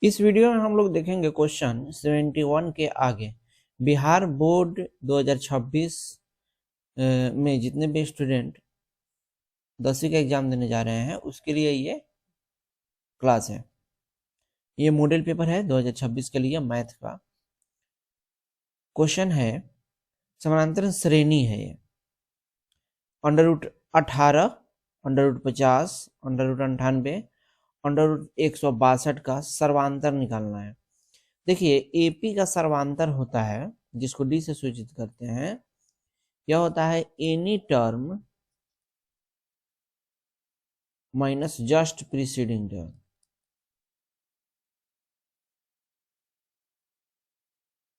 इस वीडियो में हम लोग देखेंगे क्वेश्चन 71 के आगे। बिहार बोर्ड 2026 में जितने भी स्टूडेंट 10वीं का एग्जाम देने जा रहे हैं उसके लिए ये क्लास है। ये मॉडल पेपर है 2026 के लिए मैथ का। क्वेश्चन है समानांतर श्रेणी है ये √18, √50, √98, √162 का सर्वांतर निकालना है। देखिए एपी का सर्वांतर होता है जिसको डी से सूचित करते हैं, यह होता है any term minus just preceding term.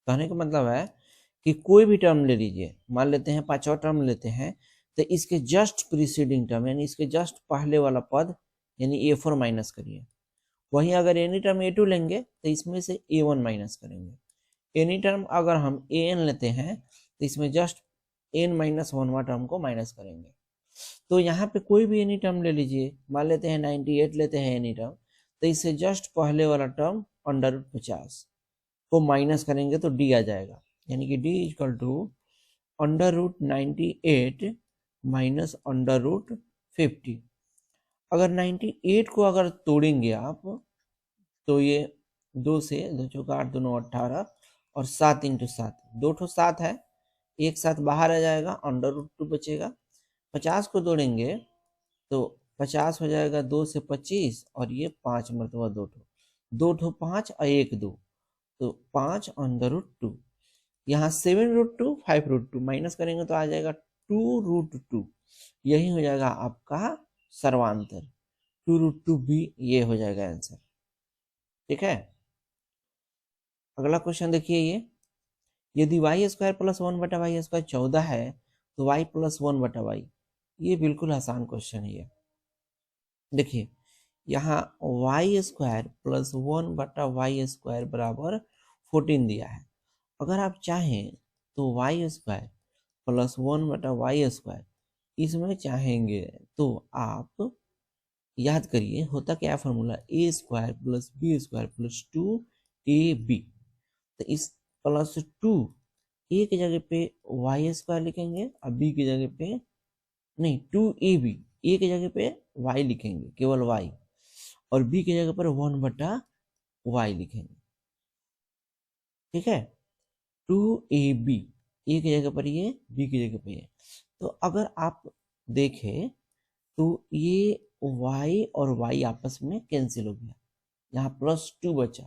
कहने का मतलब है कि कोई भी टर्म ले लीजिए, मान लेते हैं पांचवा टर्म लेते हैं, तो इसके जस्ट प्रीसीडिंग टर्म यानी इसके जस्ट पहले वाला पद यानी A4 माइनस करिए। वहीं अगर एनी टर्म A2 लेंगे तो इसमें से A1 माइनस करेंगे। एनी टर्म अगर हम AN लेते हैं तो इसमें जस्ट n-1वां टर्म को माइनस करेंगे। तो यहाँ पे कोई भी एनी टर्म ले लीजिए, मान लेते हैं 98 लेते हैं एनी टर्म, तो इससे जस्ट पहले वाला टर्म √50 को माइनस करेंगे तो डी आ जाएगा, यानी कि डी इक्वल टू √98 माइनस √50। अगर 98 को अगर तोड़ेंगे आप तो ये 2 से 2 चौका 8 2 18 और 7 × 7 2 ठो 7 है, एक साथ बाहर आ जाएगा, √2 बचेगा। 50 को तोड़ेंगे तो 50 हो जाएगा 2 से 25 और ये 5 मरतबा 2 ठो, 2 ठो 5 और 1 2, तो 5 √2। यहाँ 7√2 5√2 माइनस करेंगे तो आ जाएगा 2√2। यही हो जाएगा आपका सर्वांतर, 2√2 भी ये हो जाएगा आंसर। ठीक है, अगला क्वेश्चन देखिए। ये यदि y² + 1/y² 14 है तो y + 1/y, ये बिल्कुल आसान क्वेश्चन है। ये देखिए यहाँ y² + 1/y² बराबर 14 दिया है। अगर आप चाहें तो y² + 1/y² इसमें चाहेंगे तो आप याद करिए होता क्या फॉर्मूला, a² + b² + 2ab। तो इस +2 a की जगह पे y² लिखेंगे और b की जगह पे नहीं 2ab, a की जगह पे y लिखेंगे केवल y, और b की जगह पर 1/y लिखेंगे। ठीक है, 2ab, a की जगह पर ये, b की जगह पर ये। तो अगर आप देखें तो ये y और y आपस में कैंसिल हो गया, यहाँ +2 बचा,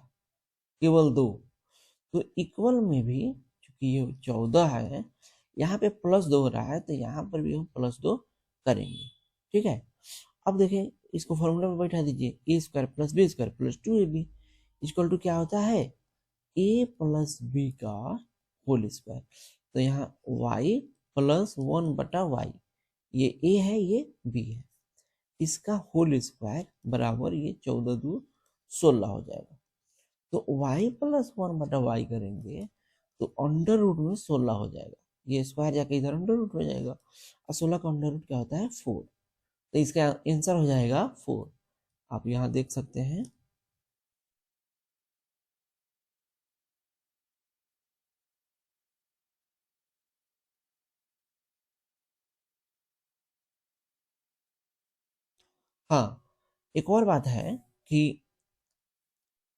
केवल 2। तो इक्वल में भी चूंकि ये 14 है, यहाँ पे +2 हो रहा है तो यहाँ पर भी हम +2 करेंगे। ठीक है, अब देखें इसको फॉर्मूला में बैठा दीजिए, a² + b² + 2ab equal to क्या होता है, a + b का होल स्क्वायर। तो यहाँ y + 1/y, ये a है ये b है, इसका होल स्क्वायर बराबर ये 14 दूनी 16 हो जाएगा। तो y + 1/y करेंगे तो √ में 16 हो जाएगा, ये स्क्वायर जाके इधर √ हो जाएगा और 16 का √ क्या होता है 4। तो इसका आंसर हो जाएगा 4। आप यहाँ देख सकते हैं। हाँ, एक और बात है कि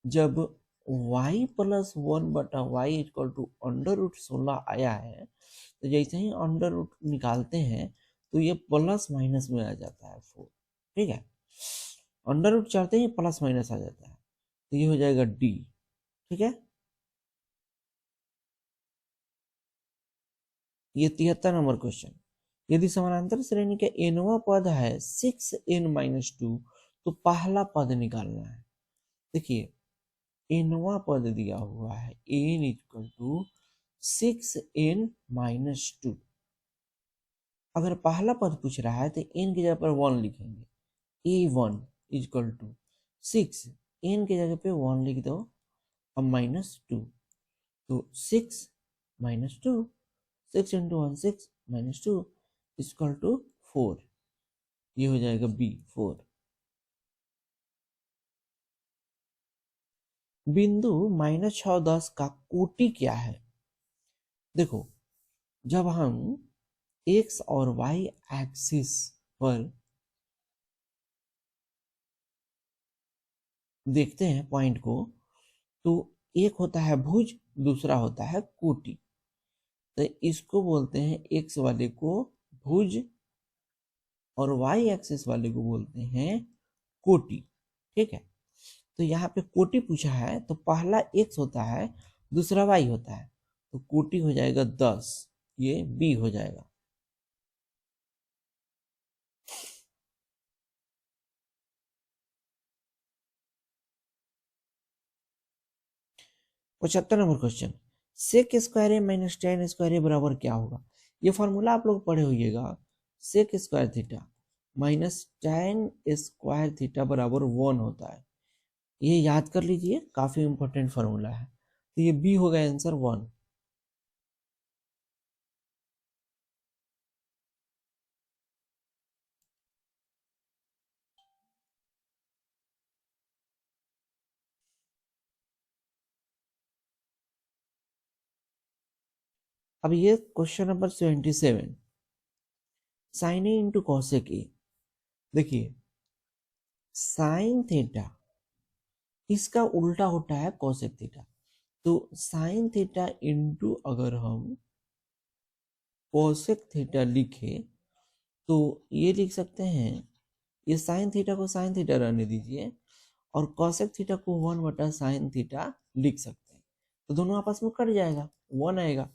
जब y + 1/y इक्वल टू √16 आया है, तो जैसे ही √ निकालते हैं तो ये प्लस माइनस में आ जाता है 4। ठीक है, √ चढ़ते ही प्लस माइनस आ जाता है, तो ये हो जाएगा डी। ठीक है, ये 73 नंबर क्वेश्चन। यदि समानांतर श्रेणी के nवां पद है 6n-2 तो पहला पद निकालना है। देखिए nवां पद दिया हुआ है n = 6n-2। अगर पहला पद पूछ रहा है तो n की जगह पर 1 लिखेंगे, a1 = 6, n की जगह पे 1 लिख दो और -2, तो 6 - 2, 6 × 1 6 - 2 = 4। ये हो जाएगा b 4। बिंदु -6 का कोटि क्या है? देखो, जब हम x और y एक्सिस पर देखते हैं पॉइंट को, तो एक होता है भुज, दूसरा होता है कोटि। तो इसको बोलते हैं x वाले को भुज और y एक्सिस वाले को बोलते हैं कोटि। ठीक है, तो यहाँ पे कोटि पूछा है तो पहला x होता है, दूसरा y होता है, तो कोटि हो जाएगा 10, ये b हो जाएगा। पचहत्तर number question, sec square A minus tan square A बराबर क्या होगा? ये फॉर्मूला आप लोग पढ़े होइएगा, sec square theta minus tan square theta बराबर 1 होता है। ये याद कर लीजिए, काफी इंपॉर्टेंट फॉर्मूला है। तो ये बी होगा आंसर 1। अब ये question number 77, sine A into cosec A. देखिए, साइन थीटा इसका उल्टा होता है कॉसेक थीटा, तो साइन थीटा इंटू अगर हम कॉसेक थीटा लिखे तो ये लिख सकते हैं, ये साइन थीटा को साइन थीटा रहने दीजिए और कॉसेक थीटा को 1/साइन थीटा लिख सकते हैं, तो दोनों आपस में कट जाएगा, 1 आएगा।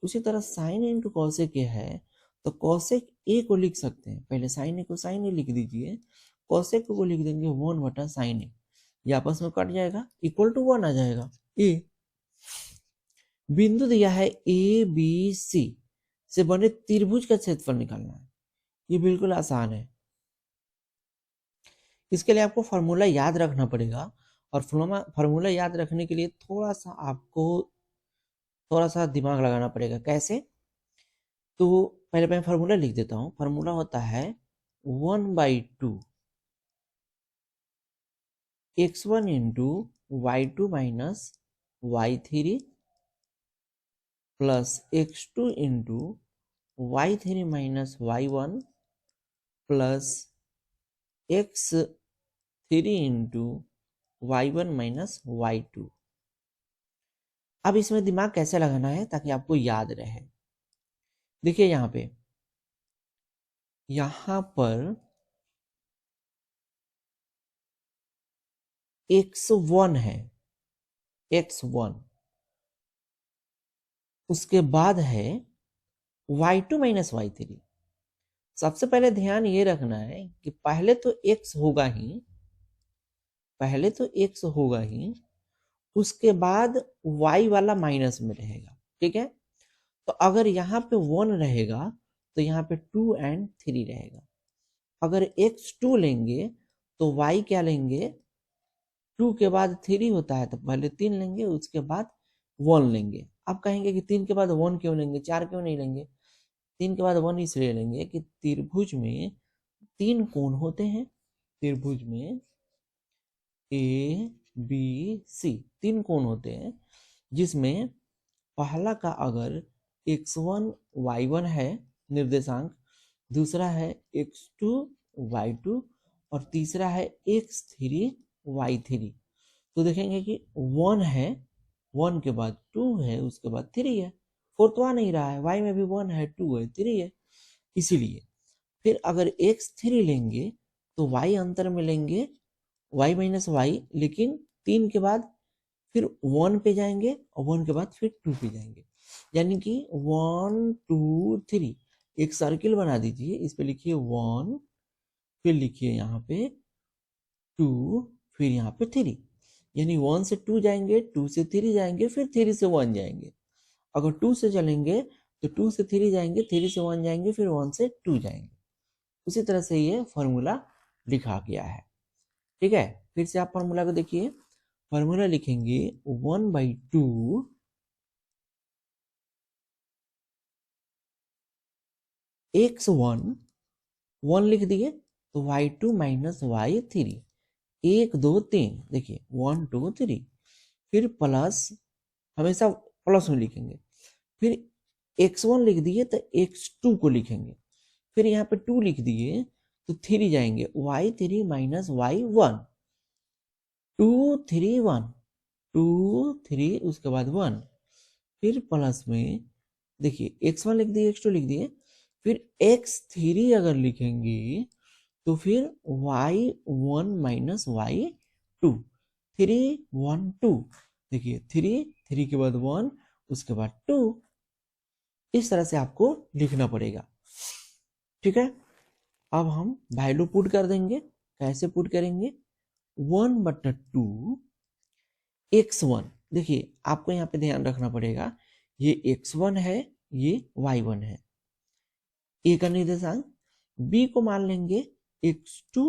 उसी तरह साइन इंटू कॉसेक ए है, तो कॉसेक ए को लिख सकते हैं, पहले साइन ए को साइन ए लिख दीजिए, कॉसेक को लिख देंगे 1/साइन ए, ये आपस में कट जाएगा, इक्वल टू 1 आ जाएगा। ए बिंदु दिया है ए बी सी से बने त्रिभुज का क्षेत्रफल निकालना है। ये बिल्कुल आसान है, इसके लिए आपको फॉर्मूला याद रखना पड़ेगा, और फॉर्मूला याद रखने के लिए थोड़ा सा आपको थोड़ा सा दिमाग लगाना पड़ेगा। कैसे? तो पहले मैं फॉर्मूला लिख देता हूँ। फॉर्मूला होता है 1/2 x1 into y2 minus y3 plus x2 into y3 minus y1 plus x3 into y1 minus y2। अब इसमें दिमाग कैसे लगाना है ताकि आपको याद रहे? देखिए यहाँ पे, यहाँ पर x1 है, x1, उसके बाद है y2 माइनस y3। सबसे पहले ध्यान ये रखना है कि पहले तो x होगा ही, पहले तो x होगा ही, उसके बाद y वाला माइनस में रहेगा। ठीक है, तो अगर यहाँ पे 1 रहेगा तो यहाँ पे 2 एंड 3 रहेगा। अगर x2 लेंगे तो y क्या लेंगे, 2 के बाद 3 होता है तो पहले 3 लेंगे, उसके बाद 1 लेंगे। आप कहेंगे कि 3 के बाद 1 क्यों लेंगे, 4 क्यों नहीं लेंगे? 3 के बाद 1 इसलिए लेंगे कि त्रिभुज में 3 कोण होते हैं। त्रिभुज में ए बी सी 3 कोण होते हैं, जिसमें पहला का अगर x1 y1 है निर्देशांक, दूसरा है x2 y2 और तीसरा है x3 y3, तो देखेंगे कि 1 है, 1 के बाद 2 है, उसके बाद 3 है, 4 तो आ नहीं रहा है, y में भी 1 है, 2 है, 3 है। इसीलिए फिर अगर x3 लेंगे तो y अंतर में लेंगे y माइनस वाई, लेकिन 3 के बाद फिर 1 पे जाएंगे और 1 के बाद फिर 2 पे जाएंगे, यानी कि 1 2 3 एक सर्किल बना दीजिए। इस पे लिखिए 1, फिर लिखिए यहाँ पे 2, फिर यहाँ पे 3, यानी 1 से 2 जाएंगे, 2 से 3 जाएंगे, फिर 3 से 1 जाएंगे। अगर 2 से चलेंगे तो 2 से 3 जाएंगे, 3 से 1 जाएंगे, फिर 1 से 2 जाएंगे। उसी तरह से ये फॉर्मूला लिखा गया है। ठीक है, फिर से आप फॉर्मूला को देखिए। फॉर्मूला लिखेंगे 1/2 x1, 1 लिख दिए तो y2 माइनस y3, 1 2 3, देखिए 1 2 3, फिर प्लस, हमेशा प्लस में लिखेंगे, फिर x1 लिख दिए तो x2 को लिखेंगे, फिर यहाँ पे 2 लिख दिए तो 3 जाएंगे, y3 माइनस y1, 2 3 1, 2 3 उसके बाद 1, फिर प्लस में देखिए x1 लिख दिए x2 लिख दिए, फिर x3 अगर लिखेंगे तो फिर y1 माइनस y2, 3 1 2, देखिए 3 के बाद 1 उसके बाद 2, इस तरह से आपको लिखना पड़ेगा। ठीक है, अब हम वैल्यू पुट कर देंगे। कैसे पुट करेंगे? 1/2 x1, देखिए आपको यहाँ पे ध्यान रखना पड़ेगा, ये x1 है, ये y1 है, ए का निर्देशांक, b को मान लेंगे x2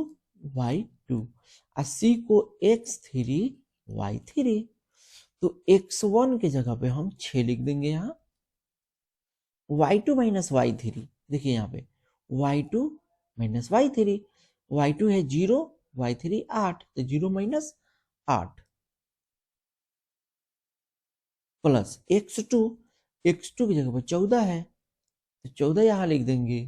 y2 और c को x3 y3, तो x1 के जगह पे हम 6 लिख देंगे यहाँ, y2 माइनस y3, देखिए यहाँ पे y2 माइनस y3, y2 है 0, y3 8, तो 0 माइनस 8 प्लस x2, x2 की जगह पर 14 है तो 14 यहां लिख देंगे,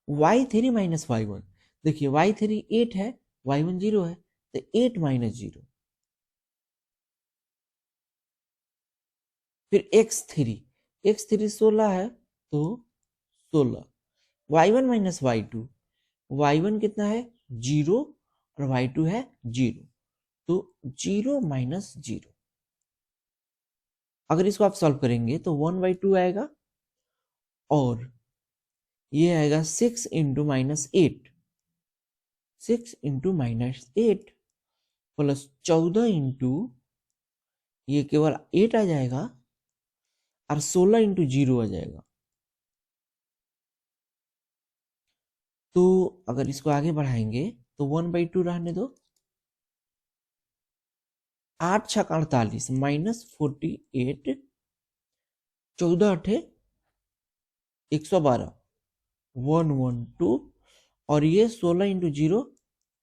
y3 माइनस y1, देखिए y3 8 है, y1 0 है, तो 8 माइनस 0, फिर x3, x3 16 है तो 16, y1 माइनस y2, y1 कितना है 0 और y2 है 0, तो 0 माइनस 0, अगर इसको आप सॉल्व करेंगे तो 1/2 आएगा, और ये आएगा 6 into minus 8, 6 into minus 8 plus 14 into, ये केवल 8 आ जाएगा, और 16 इंटू 0 आ जाएगा। तो अगर इसको आगे बढ़ाएंगे तो 1/2 रहने दो, 8 छक 48 माइनस 48, 14 अठे 112, 112, और ये 16 इंटू 0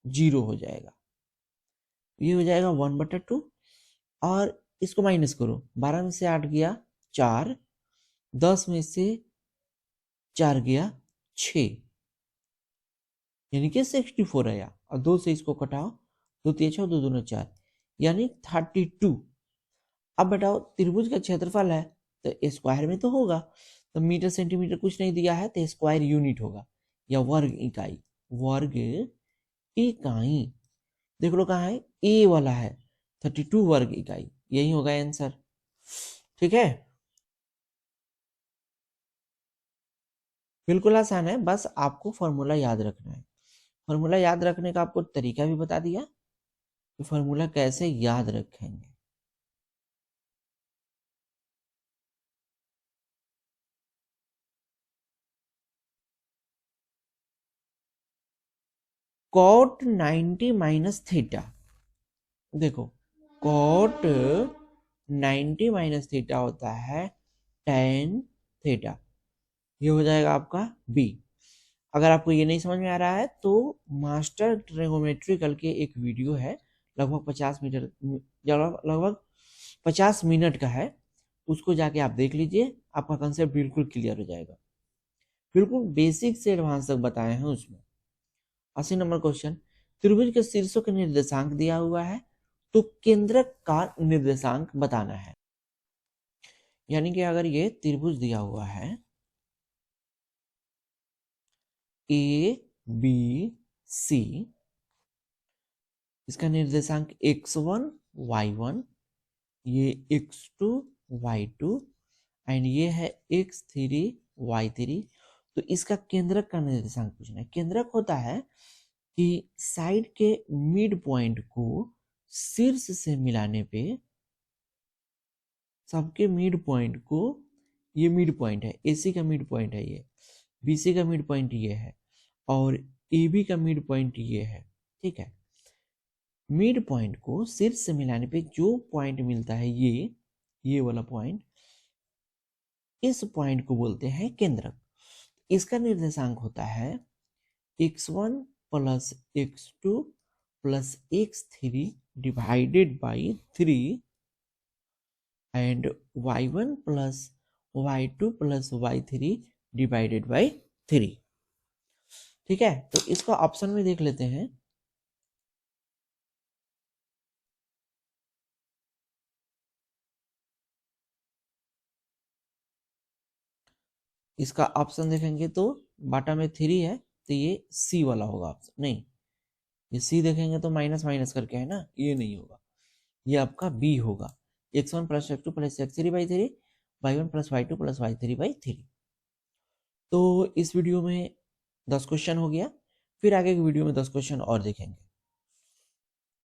0 हो जाएगा, ये हो जाएगा 1/2, और इसको माइनस करो, 12 में से 8 गया 4, 10 में से 4 गया 6, यानी कि 64 आया, और 2 से इसको कटाओ, 2 3 6 2 2 4, यानी 32। अब बताओ त्रिभुज का क्षेत्रफल है तो स्क्वायर में तो होगा, तो मीटर सेंटीमीटर कुछ नहीं दिया है तो स्क्वायर यूनिट होगा या वर्ग इकाई, वर्ग इकाई, देख लो कहाँ है, ए वाला है, 32 वर्ग इकाई, यही होगा आंसर। ठीक है, बिल्कुल आसान है, बस आपको फॉर्मूला याद रखना है। फॉर्मूला याद रखने का आपको तरीका भी बता दिया कि फॉर्मूला कैसे याद रखेंगे। cot 90 माइनस थीटा, देखो cot 90 माइनस थीटा होता है tan थीटा, ये हो जाएगा आपका b। अगर आपको ये नहीं समझ में आ रहा है तो मास्टर ट्रिगोनोमेट्रिकल के एक वीडियो है, लगभग 50 मीटर, लगभग 50 मिनट का है, उसको जाके आप देख लीजिए, आपका कंसेप्ट बिल्कुल क्लियर हो जाएगा, बिल्कुल बेसिक से एडवांस तक बताए हैं उसमें। 80 नंबर क्वेश्चन, त्रिभुज के शीर्षों के निर्देशांक दिया हुआ है, तो केंद्रक का निर्देशांक बताना है। यानी कि अगर ये त्रिभुज दिया हुआ है ए बी सी, इसका निर्देशांक x1 y1, ये x2 y2 एंड ये है x3 y3, तो इसका केंद्रक का निर्देशांक पूछना है। केंद्रक होता है कि साइड के मिड पॉइंट को शीर्ष से मिलाने पे, सबके मिड पॉइंट को, ये मिड पॉइंट है, AC का मिड पॉइंट है, ये BC का मिड पॉइंट ये है, और AB का मिड पॉइंट ये है। ठीक है, मिड पॉइंट को शीर्ष से मिलाने पे जो पॉइंट मिलता है, ये वाला पॉइंट, इस पॉइंट को बोलते हैं केंद्रक। इसका निर्देशांक होता है x1 plus x2 plus x3 divided by 3 and y1 plus y2 plus y3 divided by 3। ठीक है, तो इसका ऑप्शन में देख लेते हैं। इसका ऑप्शन देखेंगे तो बाटा में 3 है, तो ये सी वाला होगा ऑप्शन। नहीं, ये सी देखेंगे तो माइनस माइनस करके है ना, ये नहीं होगा, ये आपका बी होगा। x1 plus x2 plus x3 by 3, y1 plus y2 plus y3 by 3। तो इस वीडियो में 10 क्वेश्चन हो गया, फिर आगे की वीडियो में 10 क्वेश्चन और देखेंगे।